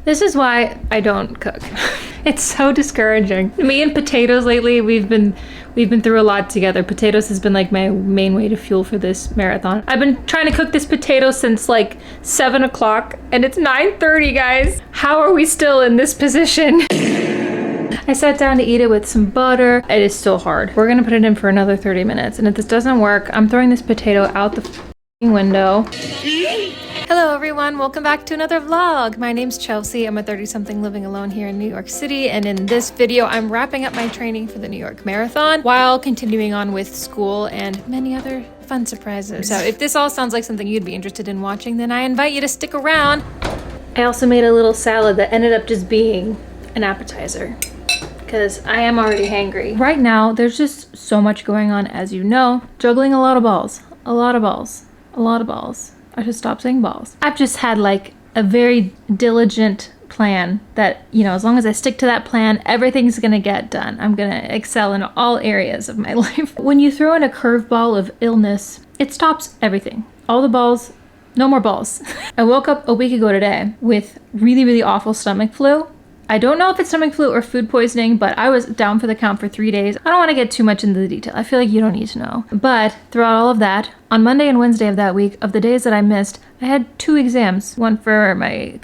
This is why I don't cook. It's so discouraging. Me and potatoes lately, we've been through a lot together. Potatoes has been like my main way to fuel for this marathon. I've been trying to cook this potato since like 7 o'clock and it's 9:30, guys. How are we still in this position? I sat down to eat it with some butter. It is still hard. We're gonna put it in for another 30 minutes. And if this doesn't work, I'm throwing this potato out the window. Hello everyone, welcome back to another vlog. My name's Chelsea. I'm a 30-something living alone here in New York City, and in this video I'm wrapping up my training for the New York Marathon while continuing on with school and many other fun surprises. So if this all sounds like something you'd be interested in watching, then I invite you to stick around. I also made a little salad that ended up just being an appetizer because I am already hangry. Right now there's just so much going on, as you know, juggling a lot of balls. I should stop saying balls. I've just had like a very diligent plan that, you know, as long as I stick to that plan, everything's gonna get done. I'm gonna excel in all areas of my life. When you throw in a curveball of illness, it stops everything. All the balls, no more balls. I woke up a week ago today with really, really awful stomach flu. I don't know if it's stomach flu or food poisoning, but I was down for the count for 3 days. I don't want to get too much into the detail. I feel like you don't need to know. But throughout all of that, on Monday and Wednesday of that week, of the days that I missed, I had 2 exams. One for my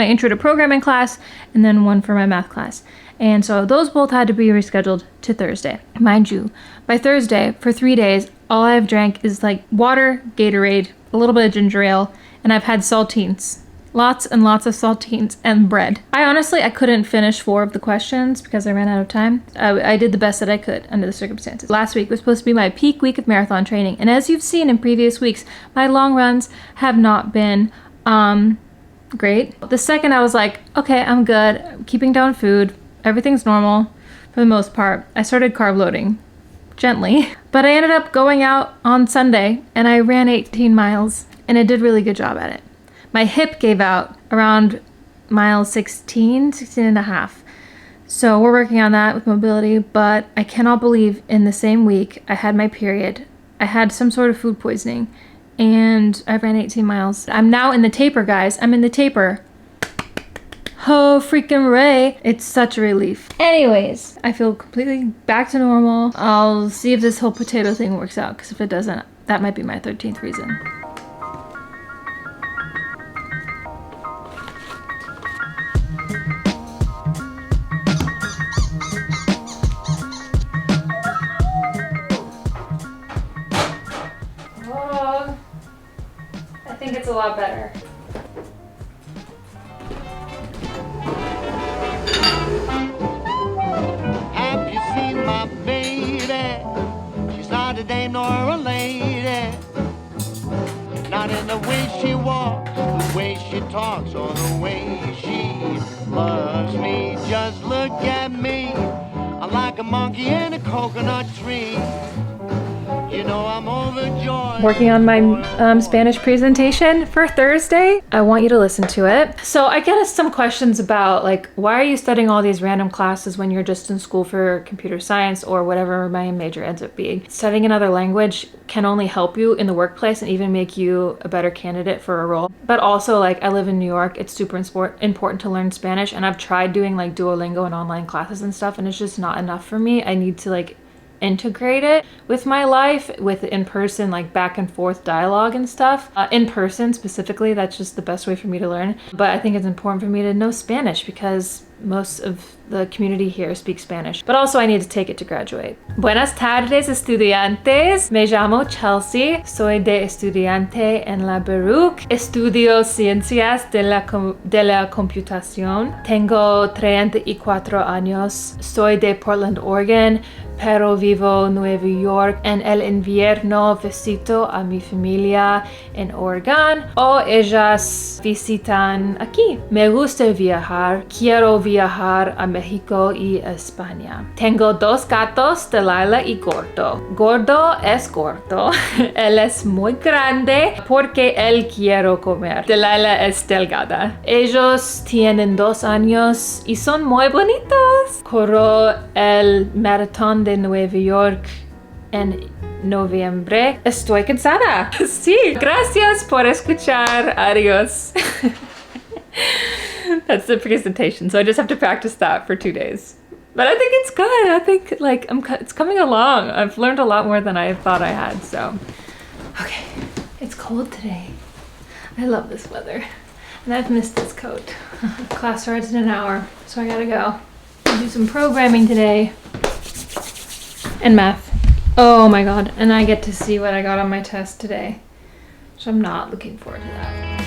intro to programming class, and then one for my math class. And so those both had to be rescheduled to Thursday. Mind you, by Thursday, for 3 days, all I've drank is like water, Gatorade, a little bit of ginger ale, and I've had saltines. Lots and lots of saltines and bread. I couldn't finish 4 of the questions because I ran out of time. I did the best that I could under the circumstances. Last week was supposed to be my peak week of marathon training, and as you've seen in previous weeks, my long runs have not been great. The second I was like, okay, I'm good, I'm keeping down food, everything's normal for the most part, I started carb loading gently. But I ended up going out on Sunday and I ran 18 miles and I did a really good job at it. My hip gave out around mile 16 and a half. So we're working on that with mobility, but I cannot believe in the same week I had my period, I had some sort of food poisoning, and I ran 18 miles. I'm now in the taper, guys. I'm in the taper. Oh, freaking Ray. It's such a relief. Anyways, I feel completely back to normal. I'll see if this whole potato thing works out, because if it doesn't, that might be my 13th reason. I think it's a lot better. Have you seen my baby? She's not a dame nor a lady. Not in the way she walks, the way she talks, or the way she loves me. Just look at me. I'm like a monkey in a coconut tree. You know I'm overjoyed. Working on my Spanish presentation for Thursday. I want you to listen to it. So I get some questions about like, why are you studying all these random classes when you're just in school for computer science or whatever my major ends up being? Studying another language can only help you in the workplace and even make you a better candidate for a role. But also, like, I live in New York, it's super important to learn Spanish, and I've tried doing like Duolingo and online classes and stuff, and it's just not enough for me. I need to like integrate it with my life, with in-person like back and forth dialogue and stuff. In person specifically, that's just the best way for me to learn. But I think it's important for me to know Spanish because most of the community here speaks Spanish. But also I need to take it to graduate. Buenas tardes, estudiantes. Me llamo Chelsea. Soy de estudiante en la Baruch. Estudio ciencias de la computación. Tengo 34 años. Soy de Portland, Oregon, pero vivo en Nueva York. En el invierno visito a mi familia en Oregon o ellas visitan aquí. Me gusta viajar. Quiero viajar a México y España. Tengo 2 gatos, Delilah y Gordo. Gordo es gordo. Él es muy grande porque él quiere comer. Delilah es delgada. Ellos tienen 2 años y son muy bonitos. Corro el maratón de Nueva York en noviembre. Estoy cansada. Sí, gracias por escuchar. Adiós. That's the presentation. So I just have to practice that for 2 days. But I think it's good. I think like it's coming along. I've learned a lot more than I thought I had, so. Okay, it's cold today. I love this weather. And I've missed this coat. Class starts in an hour, so I gotta go. Do some programming today. And math. Oh my god, and I get to see what I got on my test today. So I'm not looking forward to that.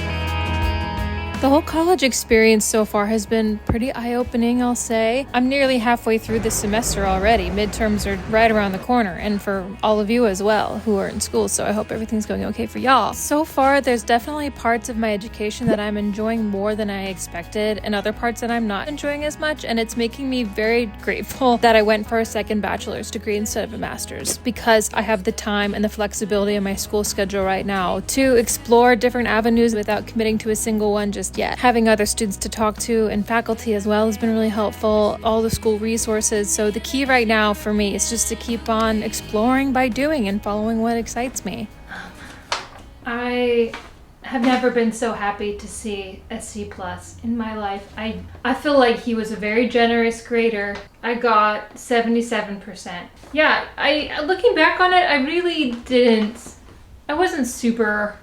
The whole college experience so far has been pretty eye-opening, I'll say. I'm nearly halfway through this semester already. Midterms are right around the corner, and for all of you as well who are in school, so I hope everything's going okay for y'all. So far, there's definitely parts of my education that I'm enjoying more than I expected, and other parts that I'm not enjoying as much, and it's making me very grateful that I went for a second bachelor's degree instead of a master's, because I have the time and the flexibility in my school schedule right now to explore different avenues without committing to a single one just yet. Having other students to talk to and faculty as well has been really helpful, all the school resources. So the key right now for me is just to keep on exploring by doing and following what excites me. I have never been so happy to see a C+ in my life. I feel like he was a very generous grader. I got 77%. Yeah, looking back on it, I wasn't super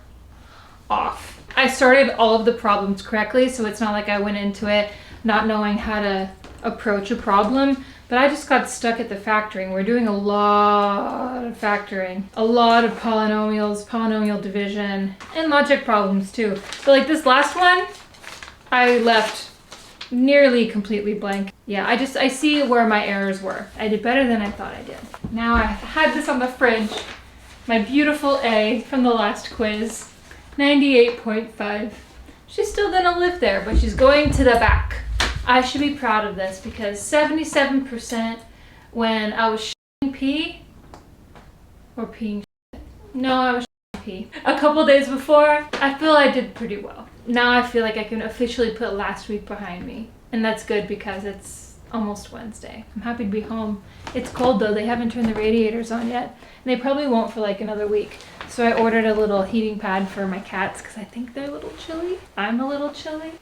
off. I started all of the problems correctly, so it's not like I went into it not knowing how to approach a problem, but I just got stuck at the factoring. We're doing a lot of factoring, a lot of polynomials, polynomial division, and logic problems too. But like this last one, I left nearly completely blank. Yeah, I see where my errors were. I did better than I thought I did. Now I had this on the fridge, my beautiful A from the last quiz. 98.5. She's still gonna live there, but she's going to the back. I should be proud of this because 77% when I was shitting pee, or peeing shit. No, I was shitting pee. A couple days before, I feel I did pretty well. Now I feel like I can officially put last week behind me. And that's good because it's almost Wednesday. I'm happy to be home. It's cold though, they haven't turned the radiators on yet. And they probably won't for like another week. So I ordered a little heating pad for my cats because I think they're a little chilly. I'm a little chilly.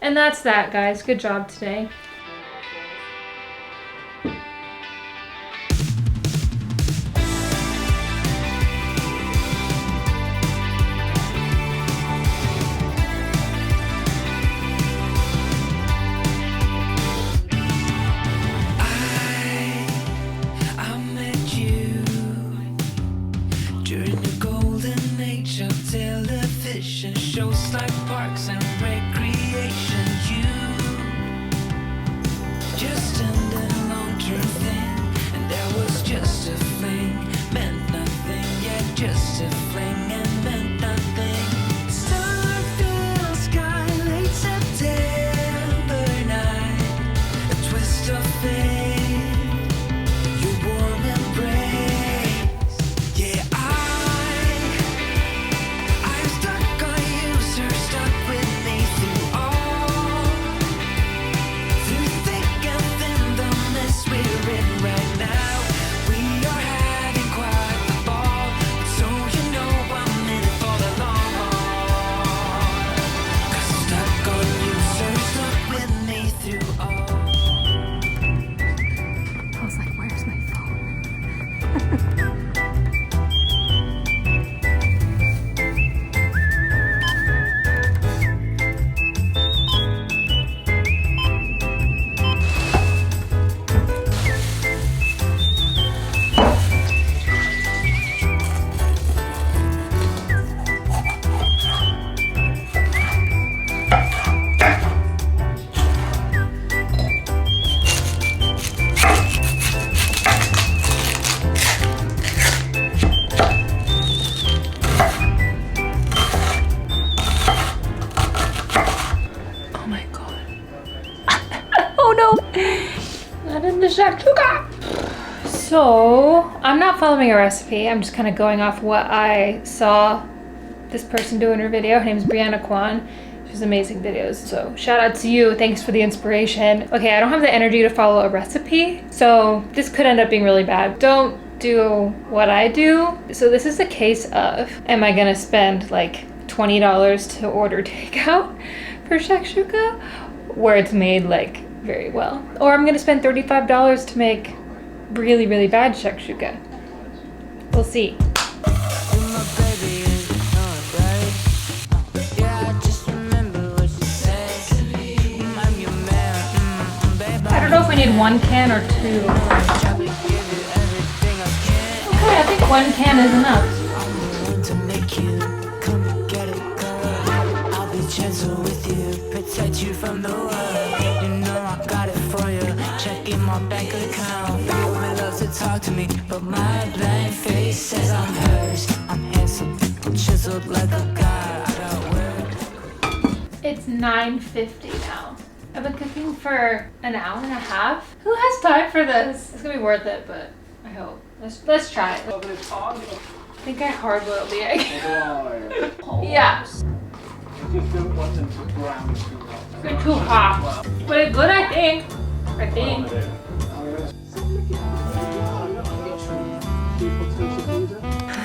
And that's that, guys. Good job today. Shows like parks and recreation. You just ended a long-term thing, and that was just a fling. Meant nothing, yeah, just a fling and meant nothing. Starfield sky, late September night, a twist of fate, your warm embrace. Yeah, I'm stuck on you, sir, stuck with me through all, through thick and thin, the mess we're in right now. We are having quite the ball, so you know I'm in it for the long haul. 'Cause I'm stuck on you, sir, stuck with me through all. I was like, where's my phone? Oh my god. Oh no! Not in the shakshuka! So, I'm not following a recipe. I'm just kind of going off what I saw this person do in her video. Her name's Brianna Kwan. She has amazing videos. So, shout out to you. Thanks for the inspiration. Okay, I don't have the energy to follow a recipe, so this could end up being really bad. Don't do what I do. So this is a case of, am I gonna spend like $20 to order takeout for shakshuka, where it's made like very well. Or I'm gonna spend $35 to make really, really bad shakshuka. We'll see. I don't know if we need 1 can or 2. Okay, I think 1 can is enough. Protect you from the world. You know I got it for you. Checking my bank account. Women love to talk to me, but my blank face says I'm hers. I'm handsome, I'm chiseled like a god. I got work. It's 9:50 now. I've been cooking for an hour and a half. Who has time for this? It's gonna be worth it, but I hope. Let's try it. I think I hard-boiled the egg. Yeah. Just don't want them to brown too hot. They're too hot. But it's good, I think.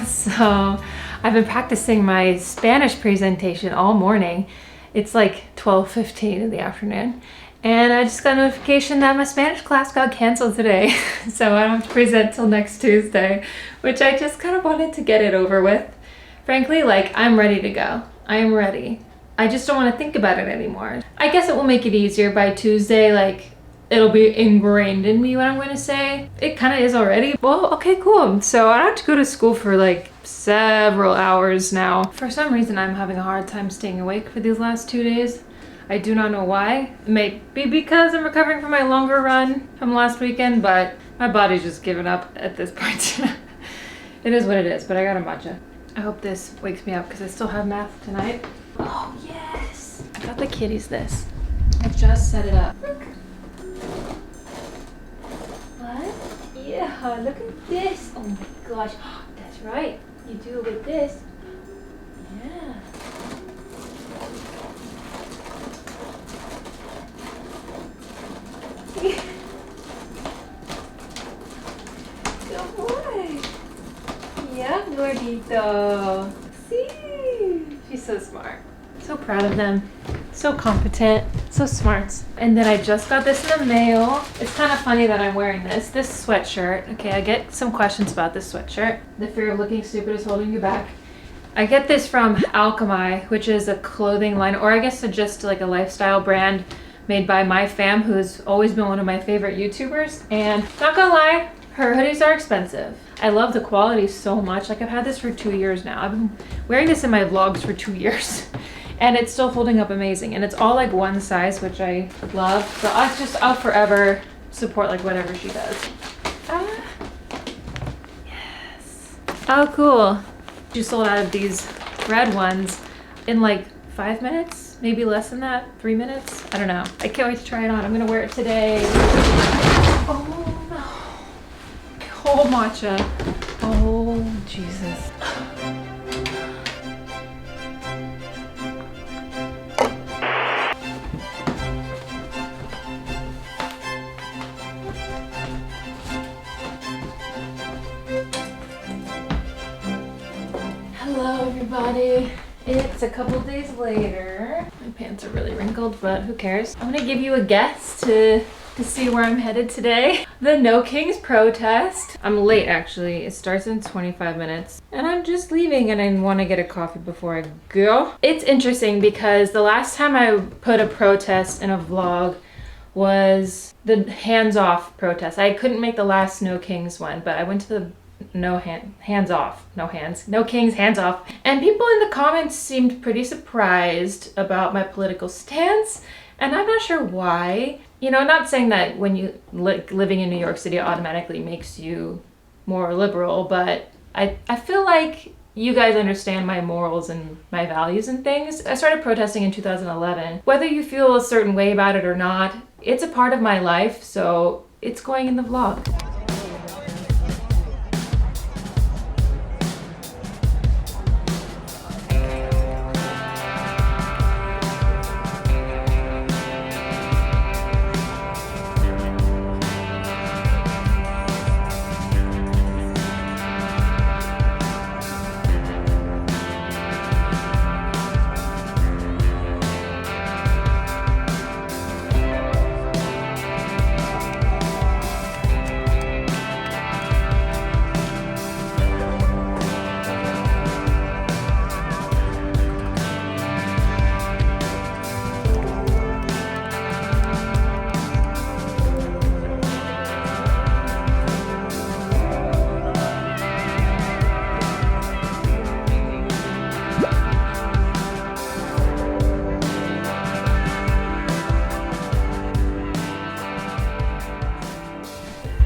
So, I've been practicing my Spanish presentation all morning. It's like 12:15 in the afternoon. And I just got a notification that my Spanish class got canceled today. So I don't have to present till next Tuesday, which I just kind of wanted to get it over with. Frankly, like, I'm ready to go. I am ready. I just don't want to think about it anymore. I guess it will make it easier by Tuesday, like, it'll be ingrained in me what I'm going to say. It kind of is already. Well, okay, cool. So I don't have to go to school for like several hours now. For some reason, I'm having a hard time staying awake for these last 2 days. I do not know why. It may be because I'm recovering from my longer run from last weekend, but my body's just given up at this point. It is what it is, but I got a matcha. I hope this wakes me up because I still have math tonight. Oh, yes. I got the kitties this. I just set it up. Look. What? Yeah, look at this. Oh my gosh. That's right. You do it with this. Yeah. Good boy. Yeah, gordito. See? She's so smart. So proud of them. So competent. So smart. And then I just got this in the mail. It's kind of funny that I'm wearing this sweatshirt. Okay, I get some questions about this sweatshirt. The fear of looking stupid is holding you back. I get this from Alchemy, which is a clothing line, or I guess just like a lifestyle brand made by my fam, who's always been one of my favorite YouTubers. And not gonna lie, her hoodies are expensive. I love the quality so much. Like, I've had this for 2 years now. I've been wearing this in my vlogs for 2 years. And it's still holding up amazing. And it's all like one size, which I love. So I'll forever support like whatever she does. Yes. Oh, cool. She sold out of these red ones in like 5 minutes, maybe less than that, 3 minutes. I don't know. I can't wait to try it on. I'm gonna wear it today. Oh no. Oh, matcha. Oh, Jesus. Hello, everybody. It's a couple days later. My pants are really wrinkled, but who cares? I'm gonna give you a guess to see where I'm headed today. The No Kings protest. I'm late, actually. It starts in 25 minutes. And I'm just leaving and I want to get a coffee before I go. It's interesting because the last time I put a protest in a vlog was the hands-off protest. I couldn't make the last No Kings one, but I went to the no kings, hands off. And people in the comments seemed pretty surprised about my political stance, and I'm not sure why. You know, not saying that when you living in New York City automatically makes you more liberal, but I feel like you guys understand my morals and my values and things. I started protesting in 2011. Whether you feel a certain way about it or not, it's a part of my life, so it's going in the vlog.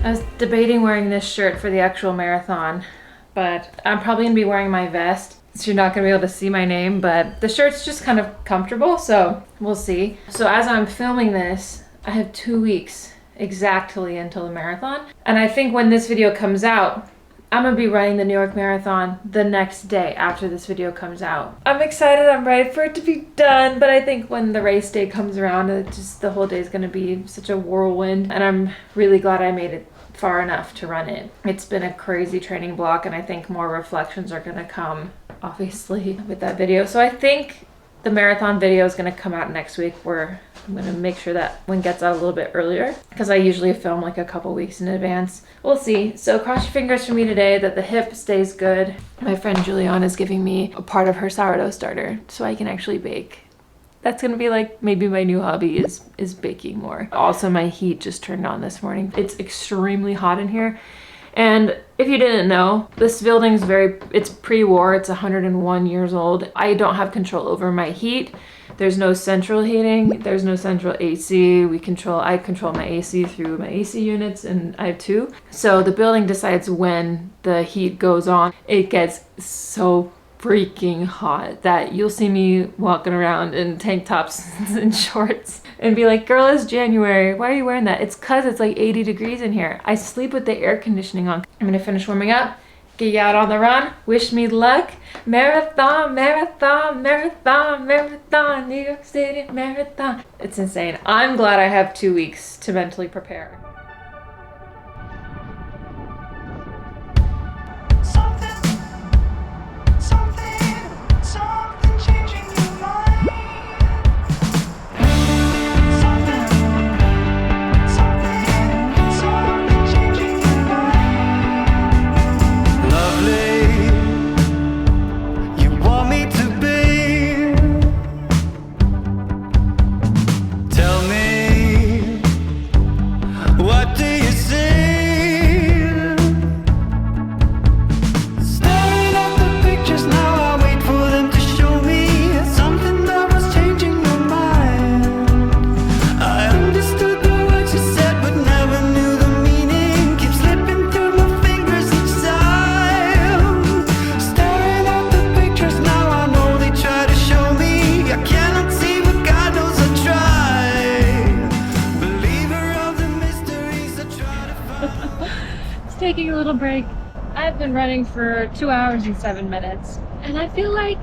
I was debating wearing this shirt for the actual marathon, but I'm probably gonna be wearing my vest. So you're not gonna be able to see my name, but the shirt's just kind of comfortable, so we'll see. So as I'm filming this, I have 2 weeks exactly until the marathon. And I think when this video comes out, I'm gonna be running the New York Marathon the next day after this video comes out. I'm excited, I'm ready for it to be done, but I think when the race day comes around, the whole day is gonna be such a whirlwind. And I'm really glad I made it far enough to run it. It's been a crazy training block, and I think more reflections are gonna come, obviously, with that video. So I think the marathon video is gonna come out next week, where I'm gonna make sure that one gets out a little bit earlier, because I usually film like a couple weeks in advance. We'll see. So cross your fingers for me today that the hip stays good. My friend Juliana is giving me a part of her sourdough starter so I can actually bake. That's gonna be like maybe my new hobby is baking more. Also, my heat just turned on this morning. It's extremely hot in here. And if you didn't know, this building's it's pre-war, it's 101 years old. I don't have control over my heat. There's no central heating, there's no central AC. I control my AC through my AC units, and I have 2. So the building decides when the heat goes on. It gets so freaking hot that you'll see me walking around in tank tops and shorts and be like, girl, it's January, why are you wearing that? It's cause it's like 80 degrees in here. I sleep with the air conditioning on. I'm gonna finish warming up, get you out on the run, wish me luck. Marathon, marathon, marathon, marathon, New York City marathon. It's insane. I'm glad I have 2 weeks to mentally prepare. Something changing your mind. Something changing your mind. Lovely, you want me to be. Tell me, what do you see? Staring at the pictures now, I wait for them to show me something that was changing my mind. I understood the words you said, but never knew the meaning. Keep slipping through my fingers each time. Staring at the pictures now, I know they try to show me. I cannot see, but God knows I try. Believer of the mysteries, I try to find. It's taking a little break. I've been running for 2 hours and 7 minutes, and I feel like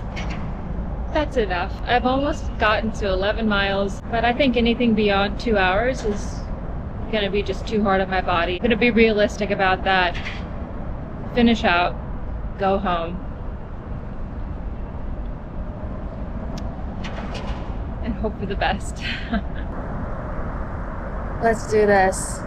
that's enough. I've almost gotten to 11 miles, but I think anything beyond 2 hours is gonna be just too hard on my body. I'm gonna be realistic about that. Finish out, go home, and hope for the best. Let's do this.